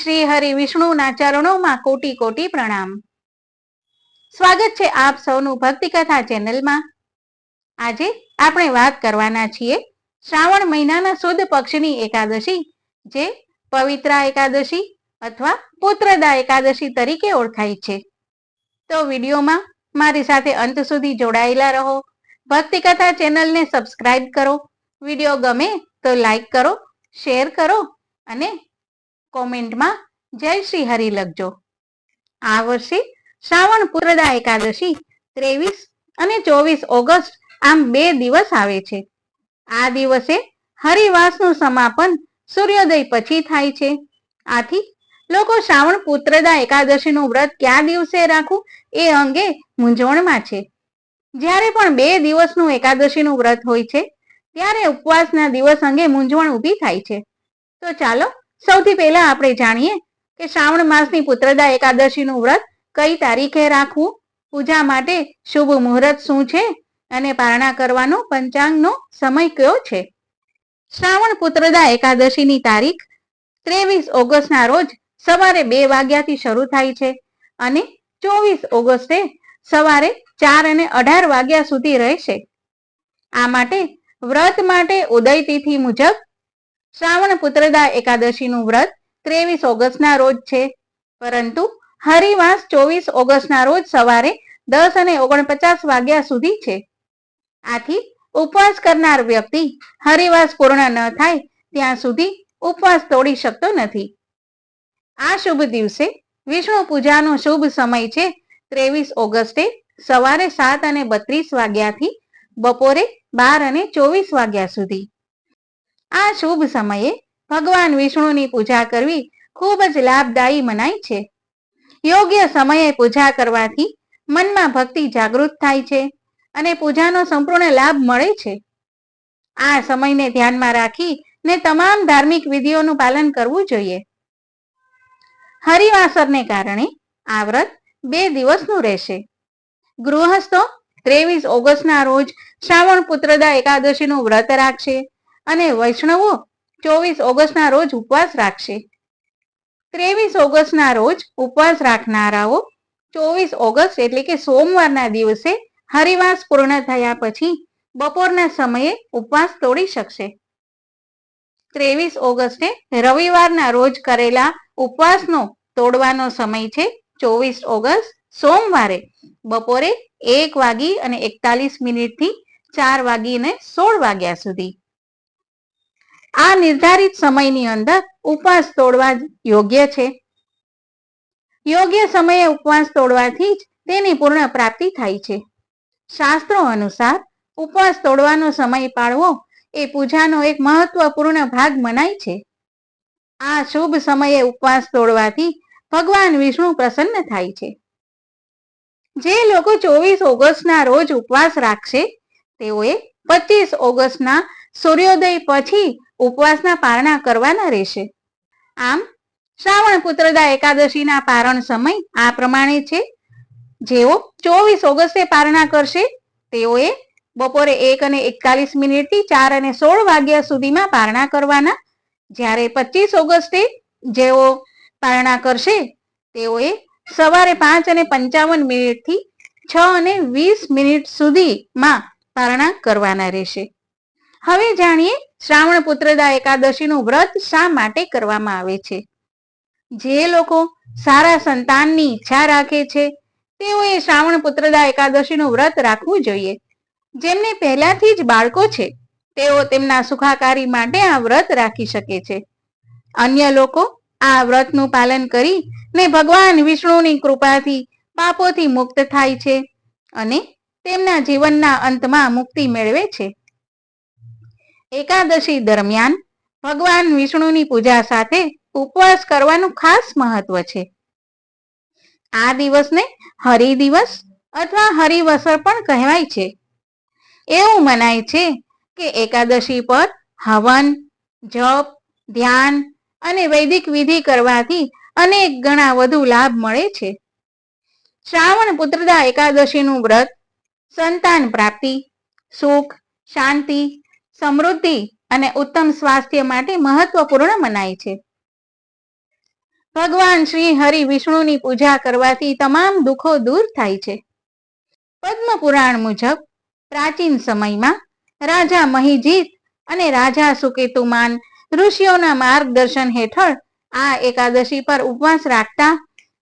શ્રી હરિ વિષ્ણુના ચરણોમાં કોટી કોટી પ્રણામ. સ્વાગત છે આપ સૌનું ભક્તિ કથા ચેનલમાં. આજે આપણે વાત કરવાના છીએ શ્રાવણ મહિનાના સુદ પક્ષની એકાદશી, જે પવિત્રા એકાદશી અથવા પુત્રદા એકાદશી તરીકે ઓળખાય છે. તો વિડીયોમાં મારી સાથે અંત સુધી જોડાયેલા રહો. ભક્તિ કથા ચેનલને સબસ્ક્રાઇબ કરો. વિડીયો ગમે તો લાઈક કરો, શેર કરો અને કોમેન્ટમાં જય શ્રી હરિ લખજો. આ વર્ષે શ્રાવણ પુત્રદા એકાદશી 23 અને 24 ઓગસ્ટ આમ 2 દિવસ આવે છે. આ દિવસે હરિવાસનું સમાપન સૂર્યોદય પછી થાય છે. આથી લોકો શ્રાવણ પુત્રદા એકાદશીનું વ્રત કયા દિવસે રાખવું એ અંગે મૂંઝવણમાં છે. જ્યારે પણ 2 દિવસનું એકાદશીનું વ્રત હોય છે ત્યારે ઉપવાસના દિવસ અંગે મૂંઝવણ ઊભી થાય છે. તો ચાલો સૌથી પહેલા આપણે જાણીએ કે શ્રાવણ માસની પુત્રદા એકાદશીનું વ્રત કઈ તારીખે રાખવું, પૂજા માટે શુભ મુહૂર્ત શું છે અને પારણા કરવાનો પંચાંગનો સમય કયો છે. શ્રાવણ પુત્રદા એકાદશીની તારીખ 23 ઓગસ્ટના રોજ સવારે 2 વાગ્યાથી શરૂ થાય છે અને 24 ઓગસ્ટે સવારે 4:18 વાગ્યા સુધી રહેશે. આ માટે વ્રત માટે ઉદય તિથિ મુજબ શ્રાવણ પુત્રદા એકાદશીનું વ્રત 23 ઓગસ્ટના રોજ છે, પરંતુ હરિવાસ 24 ઓગસ્ટના રોજ સવારે 10:49 વાગ્યા સુધી છે. આથી ઉપવાસ કરનાર વ્યક્તિ હરિવાસ પૂર્ણ ન થાય ત્યાં સુધી ઉપવાસ તોડી શકતો નથી. આ શુભ દિવસે વિષ્ણુ પૂજાનો શુભ સમય છે 23 ઓગસ્ટે સવારે 7:32 વાગ્યાથી બપોરે 12:24 વાગ્યા સુધી. આ શુભ સમયે ભગવાન વિષ્ણુની પૂજા કરવી ખૂબ જ લાભદાયી મનાય છે. યોગ્ય સમયે પૂજા કરવાથી મનમાં ભક્તિ જાગૃત થાય છે અને પૂજાનો સંપૂર્ણ લાભ મળે છે. આ સમયને ધ્યાનમાં રાખીને તમામ ધાર્મિક વિધિઓનું પાલન કરવું જોઈએ. હરિવાસરને કારણે આ વ્રત 2 દિવસનું રહેશે. ગૃહસ્થો 23 ઓગસ્ટના રોજ શ્રાવણ પુત્રદા એકાદશીનું વ્રત રાખશે અને વૈષ્ણવો 24 ઓગસ્ટના રોજ ઉપવાસ રાખશે. 23 ઓગસ્ટના રોજ ઉપવાસ રાખનારાઓ 24 ઓગસ્ટ એટલે કે સોમવારના દિવસે હરિવાસ પૂર્ણ થયા પછી બપોરના સમયે ઉપવાસ તોડી શકશે. 23 ઓગસ્ટે રવિવારના રોજ કરેલા ઉપવાસનો તોડવાનો સમય છે 24 ઓગસ્ટ સોમવારે બપોરે 1:41 થી 4:16 વાગ્યા સુધી. આ નિર્ધારિત સમયની અંદર ઉપવાસ તોડવા યોગ્ય છે. યોગ્ય સમયે ઉપવાસ તોડવાથી જ તેની પૂર્ણ પ્રાપ્તિ થાય છે. શાસ્ત્રો અનુસાર ઉપવાસ તોડવાનો સમય પાળવો એ પૂજાનો એક મહત્વપૂર્ણ ભાગ મનાય છે. આ શુભ સમયે ઉપવાસ તોડવાથી ભગવાન વિષ્ણુ પ્રસન્ન થાય છે. જે લોકો 24 ઓગસ્ટના રોજ ઉપવાસ રાખશે તેઓએ 25 ઓગસ્ટના સૂર્યોદય પછી ઉપવાસના પારણા કરવાના રહેશે. આમ શ્રાવણ પુત્રદા એકાદશીના પારણ સમય આ પ્રમાણે છે. જેઓ 24 ઓગસ્ટે પારણા કરશે તેઓએ બપોરે 1:41 થી 4:16 વાગ્યા સુધીમાં પારણા કરવાના. જ્યારે 25 ઓગસ્ટે જેઓ પારણા કરશે તેઓએ સવારે 5:55 થી 6:20 સુધીમાં પારણા કરવાના રહેશે. હવે જાણીએ શ્રાવણ પુત્રદા એકાદશીનું વ્રત શા માટે કરવામાં આવે છે. જે લોકો સારા સંતાનની ઈચ્છા રાખે છે તેઓએ શ્રાવણ પુત્રદા એકાદશીનું વ્રત રાખવું જોઈએ. જેમને પહેલાથી જ બાળકો છે તેઓ તેમના સુખાકારી માટે આ વ્રત રાખી શકે છે. અન્ય લોકો આ વ્રતનું પાલન કરીને ભગવાન વિષ્ણુની કૃપાથી પાપોથી મુક્ત થાય છે અને તેમના જીવનના અંતમાં મુક્તિ મેળવે છે. એકાદશી દરમિયાન ભગવાન વિષ્ણુની પૂજા સાથે ઉપવાસ કરવાનું ખાસ મહત્વ છે. આ દિવસને હરિ દિવસ અથવા હરિવસર પણ કહેવાય છે. એવું મનાય છે કે એકાદશી પર હવન, જપ, ધ્યાન અને વૈદિક વિધિ કરવાથી અનેક ગણા વધુ લાભ મળે છે. શ્રાવણ પુત્રદા એકાદશીનું વ્રત સંતાન પ્રાપ્તિ, સુખ, શાંતિ, સમૃદ્ધિ અને ઉત્તમ સ્વાસ્થ્ય માટે મહત્વપૂર્ણ મનાય છે. ભગવાન શ્રી હરિ વિષ્ણુની પૂજા કરવાથી તમામ દુઃખો દૂર થાય છે. પદ્મ પુરાણ મુજબ પ્રાચીન સમયમાં રાજા મહિજીત અને રાજા સુકેતુમાન ઋષિઓના માર્ગદર્શન હેઠળ આ એકાદશી પર ઉપવાસ રાખતા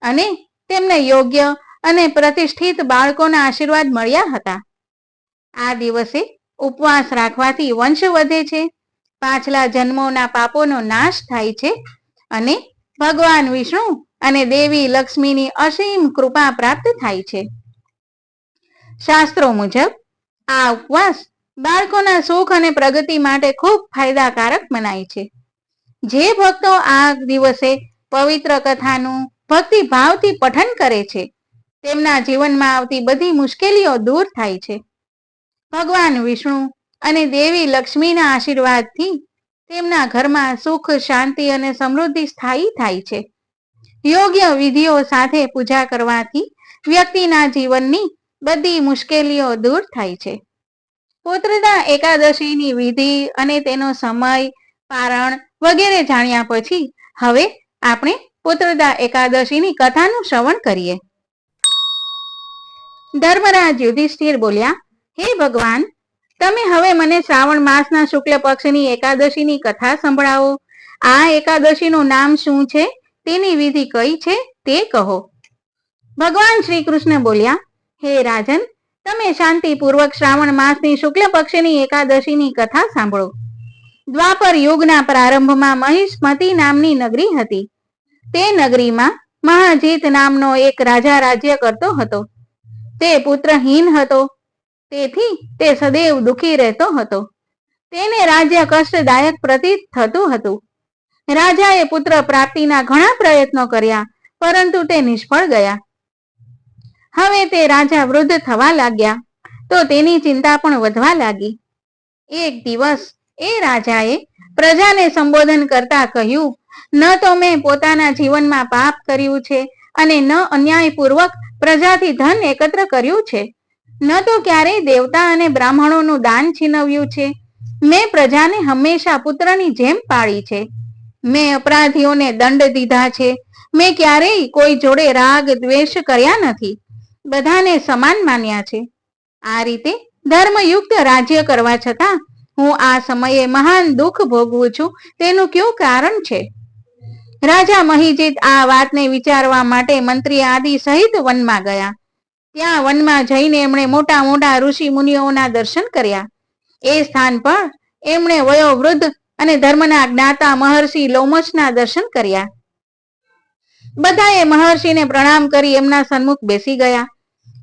અને તેમને યોગ્ય અને પ્રતિષ્ઠિત બાળકોના આશીર્વાદ મળ્યા હતા. આ દિવસે ઉપવાસ રાખવાથી વંશ વધે છે, પાછલા જન્મોના પાપોનો નાશ થાય છે અને ભગવાન વિષ્ણુ અને દેવી લક્ષ્મીની અસીમ કૃપા પ્રાપ્ત થાય છે. શાસ્ત્રો મુજબ આ ઉપવાસ બાળકોના સુખ અને પ્રગતિ માટે ખૂબ ફાયદાકારક મનાય છે. જે ભક્તો આ દિવસે પવિત્ર કથાનું ભક્તિ ભાવથી પઠન કરે છે તેમના જીવનમાં આવતી બધી મુશ્કેલીઓ દૂર થાય છે. ભગવાન વિષ્ણુ અને દેવી લક્ષ્મીના આશીર્વાદથી તેમના ઘરમાં સુખ, શાંતિ અને સમૃદ્ધિ સ્થાયી થાય છે. યોગ્ય વિધિઓ સાથે પૂજા કરવાથી વ્યક્તિના જીવનની બધી મુશ્કેલીઓ દૂર થાય છે. પુત્રદા એકાદશીની વિધિ અને તેનો સમય, પારણ વગેરે જાણ્યા પછી હવે આપણે પુત્રદા એકાદશીની કથાનું શ્રવણ કરીએ. ધર્મરાજ યુધિષ્ઠિર બોલ્યા, હે ભગવાન, તમે હવે મને શ્રાવણ માસના શુક્લ પક્ષની એકાદશીની કથા સંભળાવો. આ એકાદશીનું નામ શું છે, તેની વિધિ કઈ છે તે કહો. ભગવાન શ્રી કૃષ્ણ બોલ્યા, હે રાજન, તમે શાંતિપૂર્વક શ્રાવણ માસની શુક્લ પક્ષની એકાદશીની કથા સાંભળો. દ્વાપર યુગના પ્રારંભમાં મહિષ્મતી નામની નગરી હતી. તે નગરીમાં મહાજીત નામનો એક રાજા રાજ્ય કરતો હતો. તે પુત્રહીન હતો, તેથી તે સદૈવ દુઃખી રહેતો હતો. તેને રાજ્ય કષ્ટદાયક પ્રતીત થતું હતું. રાજાએ પુત્ર પ્રાપ્તિના ઘણા પ્રયત્નો કર્યા, પરંતુ તે નિષ્ફળ ગયા. હવે તે રાજા વૃદ્ધ થવા લાગ્યા, તો તેની ચિંતા પણ વધવા લાગી. એક દિવસ એ રાજાએ પ્રજાને સંબોધન કરતા કહ્યું, ન તો મેં પોતાના જીવનમાં પાપ કર્યું છે અને ન અન્યાયપૂર્વક પ્રજાથી ધન એકત્ર કર્યું છે, ન તો ક્યારેય દેવતા અને બ્રાહ્મણોનું દાન છીનવ્યું છે. મેં પ્રજાને હંમેશા પુત્રની જેમ પાળી છે. મેં અપરાધીઓને દંડ દીધા છે. મેં ક્યારેય કોઈ જોડે રાગ દ્વેષ કર્યા નથી. બધાને સમાન માન્યા છે. આ રીતે ધર્મયુક્ત રાજ્ય કરવા છતાં હું આ સમયે મહાન દુઃખ ભોગવું છું, તેનું કયું કારણ છે? રાજા મહિજીત આ વાતને વિચારવા માટે મંત્રી આદિ સહિત વનમાં ગયા. ત્યાં વનમાં જઈને એમણે મોટા મોટા ઋષિ મુનિઓના દર્શન કર્યા. એ સ્થાન પર એમણે વયોવૃદ્ધ અને ધર્મના જ્ઞાતા મહર્ષિ લોમશના દર્શન કર્યા. બધાએ મહર્ષિને પ્રણામ કરી એમના સન્મુખ બેસી ગયા.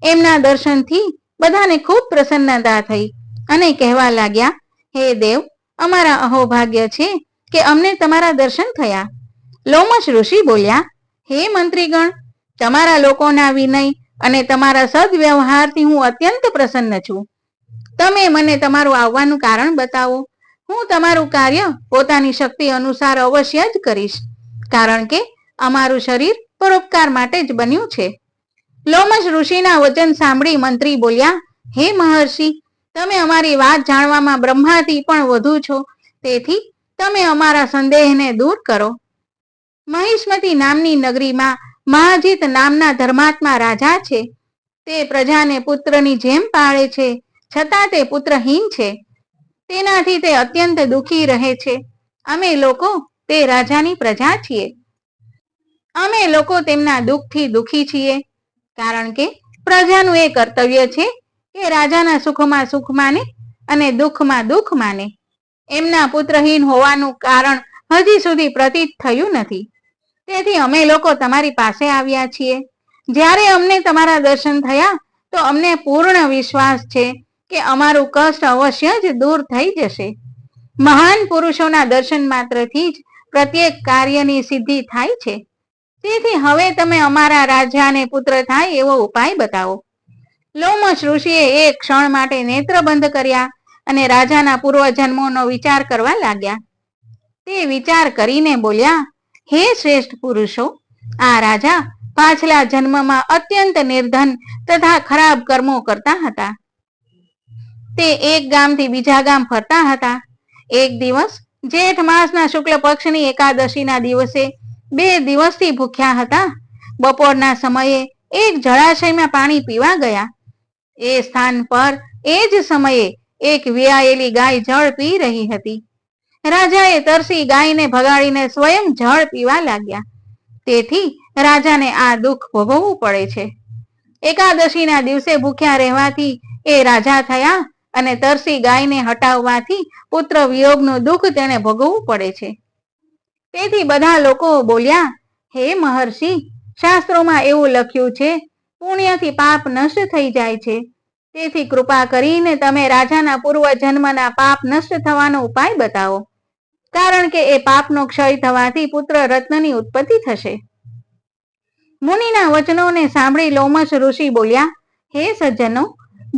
એમના દર્શનથી બધાને ખૂબ પ્રસન્નતા થઈ અને કહેવા લાગ્યા, હે દેવ, અમારા અહોભાગ્ય છે કે અમને તમારા દર્શન થયા. લોમશ ઋષિ બોલ્યા, હે મંત્રીગણ, તમારા લોકોના વિનય અને તમારા સદવ્યવહારથી હું અત્યંત પ્રસન્ન છું. તમે મને તમારું આવવાનું કારણ બતાવો. હું તમારું કાર્ય પોતાની શક્તિ અનુસાર અવશ્ય જ કરીશ, કારણ કે અમારું શરીર પરોપકાર માટે જ બન્યું છે. લોમશ ઋષિના વચન સાંભળી મંત્રી બોલ્યા, હે મહર્ષિ, તમે અમારી વાત જાણવામાં બ્રહ્માથી પણ વધુ છો, તેથી તમે અમારા સંદેહને દૂર કરો. મહિષ્મતી નામની નગરીમાં મહાજીત નામના ધર્માત્મા રાજા છે. તે પ્રજાને પુત્રની જેમ પાળે છે, છતાં તે પુત્રહીન છે. તેનાથી તે અત્યંત દુઃખી રહે છે. અમે લોકો તે રાજાની પ્રજા છીએ. અમે લોકો તેમના દુઃખથી દુઃખી છીએ, કારણ કે પ્રજાનું એ કર્તવ્ય છે કે રાજાના સુખમાં સુખ માને અને દુઃખમાં દુઃખ માને. એમના પુત્રહીન હોવાનું કારણ હજી સુધી પ્રતીત થયું નથી. તેથી અમે લોકો તમારી પાસે આવ્યા છીએ. જ્યારે અમને તમારા દર્શન થયા તો અમને પૂર્ણ વિશ્વાસ છે કે અમારું કષ્ટ અવશ્ય જ દૂર થઈ જશે. મહાન પુરુષોના દર્શન માત્રથી જ પ્રત્યેક કાર્યની સિદ્ધિ થાય છે. તેથી હવે તમે અમારા રાજાને પુત્ર થાય એવો ઉપાય બતાવો. લોમશ ઋષિએ એક ક્ષણ માટે નેત્ર બંધ કર્યા અને રાજાના પૂર્વજન્મોનો વિચાર કરવા લાગ્યા. તે વિચાર કરીને બોલ્યા, હે શ્રેષ્ઠ પુરુષો, આ રાજા પાછલા જન્મમાં અત્યંત નિર્ધન તથા ખરાબ કર્મો કરતા હતા. તે એક ગામથી બીજા ગામ ફરતા હતા. એક દિવસ જેઠ માસના શુક્લ પક્ષની એકાદશીના દિવસે 2 દિવસથી ભૂખ્યા હતા. બપોરના સમયે એક જળાશયમાં પાણી પીવા ગયા. એ સ્થાન પર એ જ સમયે એક વિયાયેલી ગાય જળ પી રહી હતી. રાજાએ તરસી ગાયને ભગાડીને સ્વયં જળ પીવા લાગ્યા. તેથી રાજાને આ દુઃખ ભોગવવું પડે છે. એકાદશીના દિવસે ભૂખ્યા રહેવાથી એ રાજા થયા અને તરસી ગાયને હટાવવાથી પુત્ર વિયોગનું દુઃખ તેણે ભોગવવું પડે છે. તેથી બધા લોકો બોલ્યા, હે મહર્ષિ, શાસ્ત્રોમાં એવું લખ્યું છે, પુણ્યથી પાપ નષ્ટ થઈ જાય છે. તેથી કૃપા કરીને તમે રાજાના પૂર્વ જન્મના પાપ નષ્ટ થવાનો ઉપાય બતાવો, કારણ કે એ પાપનો ક્ષય થવાથી પુત્ર રત્નની ઉત્પત્તિ થશે. મુનિના વચનોને સાંભળી લોમશ ઋષિ બોલ્યા, હે સજ્જનો,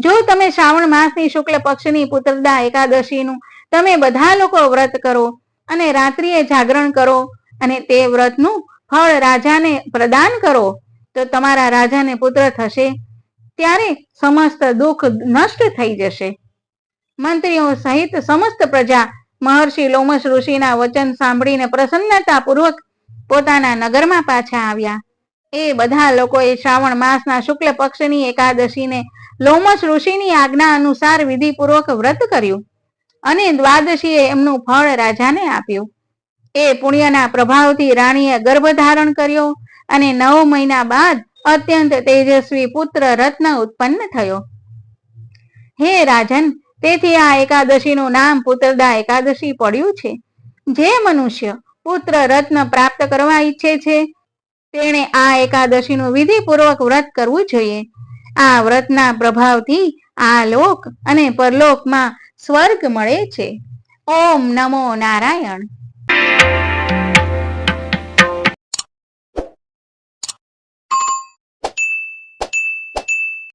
જો તમે શ્રાવણ માસની શુક્લ પક્ષની પુત્રદા એકાદશીનું તમે બધા લોકો વ્રત કરો અને રાત્રિએ જાગરણ કરો અને તે વ્રતનું ફળ રાજાને પ્રદાન કરો તો તમારા રાજાને પુત્ર થશે. ત્યારે સમસ્ત દુઃખ નષ્ટ થઈ જશે. મંત્રીઓ સહિત સમસ્ત પ્રજા મહર્ષિ લોમશ ઋષિના વચન સાંભળીને પ્રસન્નતાપૂર્વક પોતાના નગરમાં પાછા આવ્યા. એ બધા લોકોએ શ્રાવણ માસના શુક્લ પક્ષની એકાદશીને લોમશ ઋષિની આજ્ઞા અનુસાર વિધિપૂર્વક વ્રત કર્યું અને દ્વાદશીએ એમનું ફળ રાજાને આપ્યું. એ પુણ્યના પ્રભાવથી રાણીએ ગર્ભ ધારણ કર્યો અને 9 મહિના બાદ અત્યંત તેજસ્વી પુત્ર રત્ન ઉત્પન્ન થયો. હે રાજન, તેથી આ એકાદશીનું નામ પુત્રદા એકાદશી પડ્યું છે. જે મનુષ્ય પુત્ર રત્ન પ્રાપ્ત કરવા ઈચ્છે છે તેણે આ એકાદશીનું વિધિપૂર્વક વ્રત કરવું જોઈએ. આ વ્રતના પ્રભાવથી આ લોક અને પરલોકમાં સ્વર્ગ મળે છે. ઓમ નમો નારાયણ.